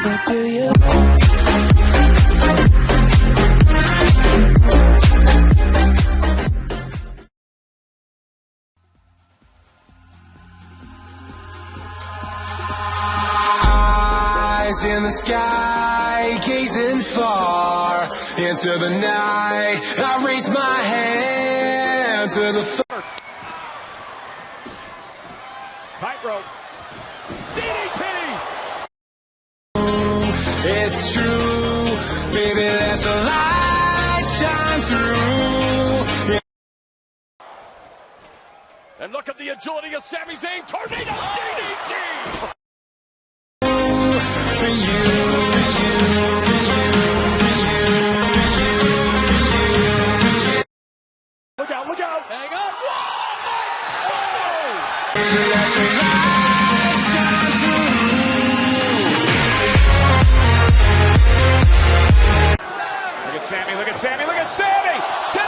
But do you? Eyes in the sky, gazing far into the night. I raise my hand to the tightrope. DDT! It's true, baby, let the light shine through. And look at the agility of Sami Zayn. Tornado DDT! For you, Look out, look out! Hang on! Look at Sami, look at Sami, look at Sami!